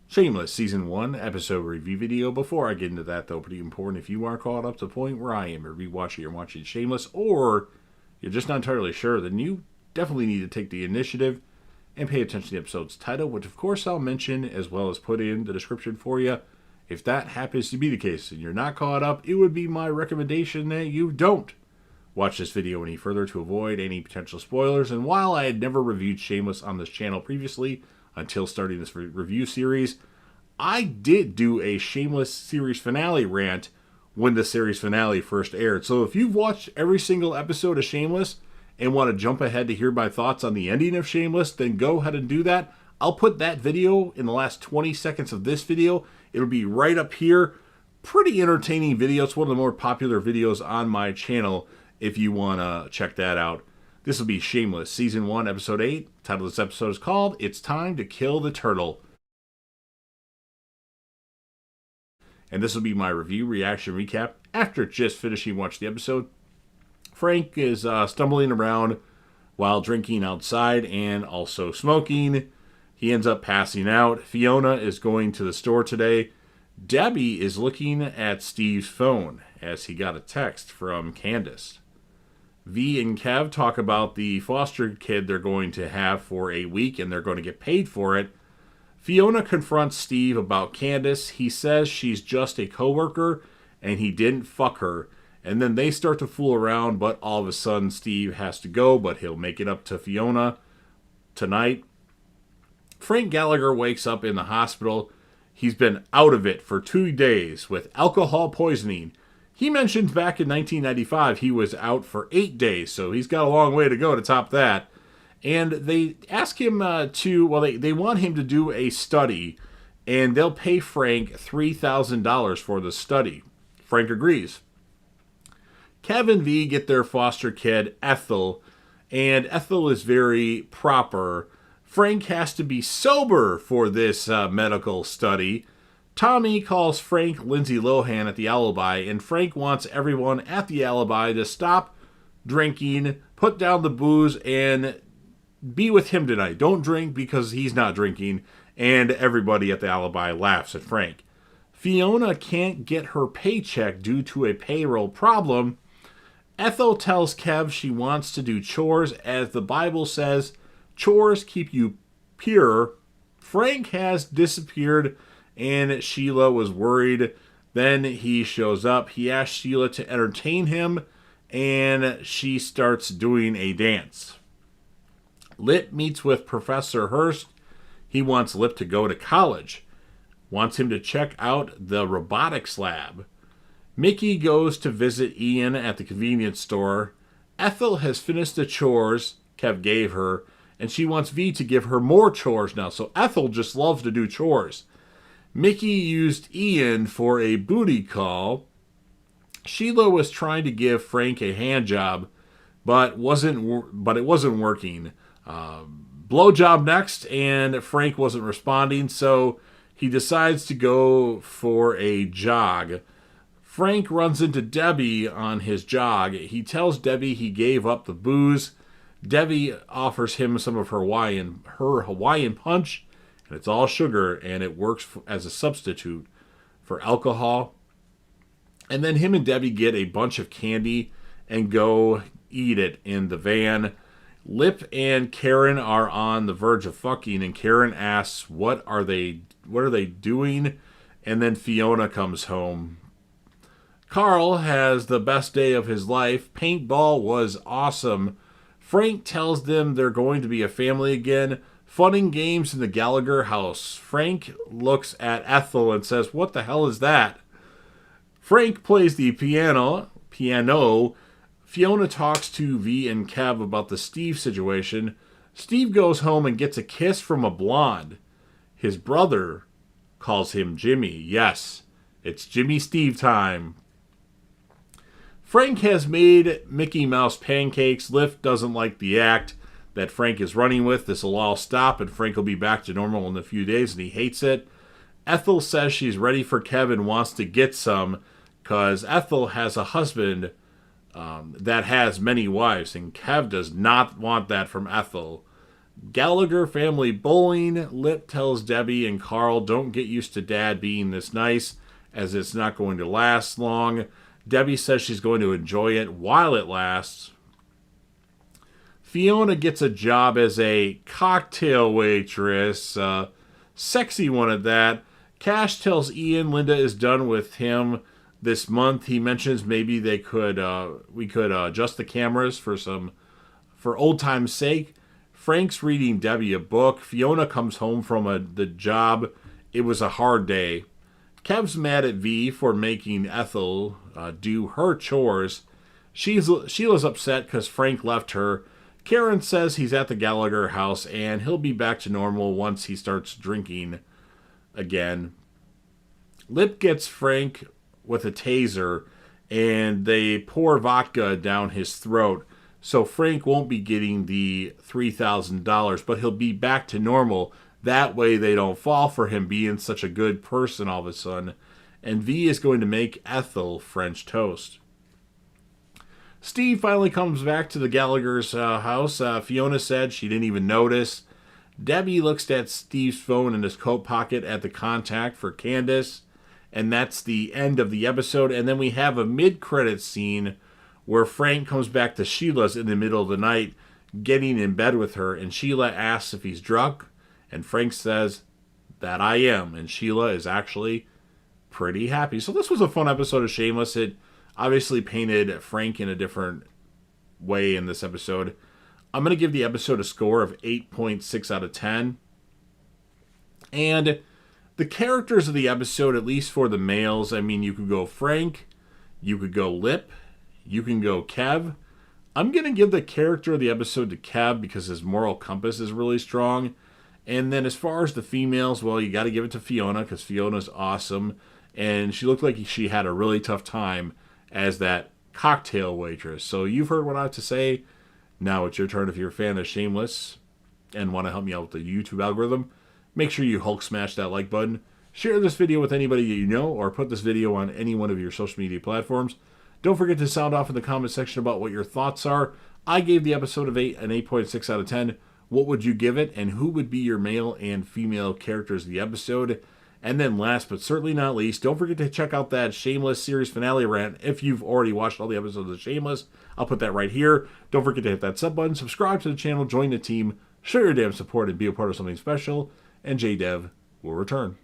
Shameless Season 1 episode review video. Before I get into that, though, pretty important, if you are caught up to the point where I am, or rewatching, you're watching Shameless, or you're just not entirely sure, then you definitely need to take the initiative and pay attention to the episode's title, which of course I'll mention as well as put in the description for you. If that happens to be the case and you're not caught up, it would be my recommendation that you don't watch this video any further to avoid any potential spoilers. And while I had never reviewed Shameless on this channel previously, until starting this review series, I did do a Shameless series finale rant when the series finale first aired. So if you've watched every single episode of Shameless and want to jump ahead to hear my thoughts on the ending of Shameless, then go ahead and do that. I'll put that video in the last 20 seconds of this video. It'll be right up here. Pretty entertaining video. It's one of the more popular videos on my channel if you want to check that out. This will be Shameless, Season 1, Episode 8. The title of this episode is called It's Time to Kill the Turtle. And this will be my review, reaction, recap after just finishing watching the episode. Frank is stumbling around while drinking outside and also smoking. He ends up passing out. Fiona is going to the store today. Debbie is looking at Steve's phone as he got a text from Candace. V and Kev talk about the foster kid they're going to have for a week and they're going to get paid for it. Fiona confronts Steve about Candace. He says she's just a coworker and he didn't fuck her. And then they start to fool around, but all of a sudden Steve has to go, but he'll make it up to Fiona tonight. Frank Gallagher wakes up in the hospital. He's been out of it for 2 days with alcohol poisoning. He mentioned back in 1995 he was out for 8 days, so he's got a long way to go to top that. And they ask him they want him to do a study, and they'll pay Frank $3,000 for the study. Frank agrees. Kev and V get their foster kid, Ethel, and Ethel is very proper. Frank has to be sober for this medical study. Tommy calls Frank Lindsay Lohan at the Alibi, and Frank wants everyone at the Alibi to stop drinking, put down the booze, and be with him tonight. Don't drink because he's not drinking, and everybody at the Alibi laughs at Frank. Fiona can't get her paycheck due to a payroll problem. Ethel tells Kev she wants to do chores, as the Bible says, chores keep you pure. Frank has disappeared, and Sheila was worried. Then he shows up. He asks Sheila to entertain him, and she starts doing a dance. Lip meets with Professor Hurst. He wants Lip to go to college. Wants him to check out the robotics lab. Mickey goes to visit Ian at the convenience store. Ethel has finished the chores Kev gave her, and she wants V to give her more chores now. So Ethel just loves to do chores. Mickey used Ian for a booty call. Sheila was trying to give Frank a hand job, but it wasn't working. Blowjob next, and Frank wasn't responding, so he decides to go for a jog. Frank runs into Debbie on his jog. He tells Debbie he gave up the booze. Debbie offers him some of her Hawaiian punch, and it's all sugar, and it works as a substitute for alcohol. And then him and Debbie get a bunch of candy and go eat it in the van. Lip and Karen are on the verge of fucking, and Karen asks, what are they doing? And then Fiona comes home. Carl has the best day of his life. Paintball was awesome. Frank tells them they're going to be a family again. Fun and games in the Gallagher house. Frank looks at Ethel and says, what the hell is that? Frank plays the piano. Fiona talks to V and Kev about the Steve situation. Steve goes home and gets a kiss from a blonde. His brother calls him Jimmy. Yes, it's Jimmy Steve time. Frank has made Mickey Mouse pancakes. Lift doesn't like the act that Frank is running with. This will all stop, and Frank will be back to normal in a few days, and he hates it. Ethel says she's ready for Kevin, wants to get some, because Ethel has a husband that has many wives, and Kev does not want that from Ethel. Gallagher family bowling. Lip tells Debbie and Carl, don't get used to Dad being this nice, as it's not going to last long. Debbie says she's going to enjoy it while it lasts. Fiona gets a job as a cocktail waitress. Sexy one at that. Cash tells Ian Linda is done with him this month. He mentions maybe we could adjust the cameras for old time's sake. Frank's reading Debbie a book. Fiona comes home from the job. It was a hard day. Kev's mad at V for making Ethel do her chores. Sheila's upset because Frank left her. Karen says he's at the Gallagher house and he'll be back to normal once he starts drinking again. Lip gets Frank with a taser and they pour vodka down his throat. So Frank won't be getting the $3,000, but he'll be back to normal. That way they don't fall for him being such a good person all of a sudden. And V is going to make Ethel French toast. Steve finally comes back to the Gallagher's house. Fiona said she didn't even notice. Debbie looks at Steve's phone in his coat pocket at the contact for Candace. And that's the end of the episode. And then we have a mid-credits scene where Frank comes back to Sheila's in the middle of the night, getting in bed with her. And Sheila asks if he's drunk. And Frank says, that I am. And Sheila is actually pretty happy. So this was a fun episode of Shameless. It obviously painted Frank in a different way in this episode. I'm going to give the episode a score of 8.6 out of 10. And the characters of the episode, at least for the males, I mean, you could go Frank, you could go Lip, you can go Kev. I'm going to give the character of the episode to Kev because his moral compass is really strong. And then as far as the females, well, you got to give it to Fiona because Fiona's awesome. And she looked like she had a really tough time as that cocktail waitress. So you've heard what I have to say. Now it's your turn. If you're a fan of Shameless and want to help me out with the YouTube algorithm, make sure you Hulk smash that like button. Share this video with anybody that you know or put this video on any one of your social media platforms. Don't forget to sound off in the comment section about what your thoughts are. I gave the episode of 8 an 8.6 out of 10. What would you give it? And who would be your male and female characters of the episode? And then last but certainly not least, don't forget to check out that Shameless series finale rant if you've already watched all the episodes of Shameless. I'll put that right here. Don't forget to hit that sub button, subscribe to the channel, join the team, show your damn support, and be a part of something special. And JDev will return.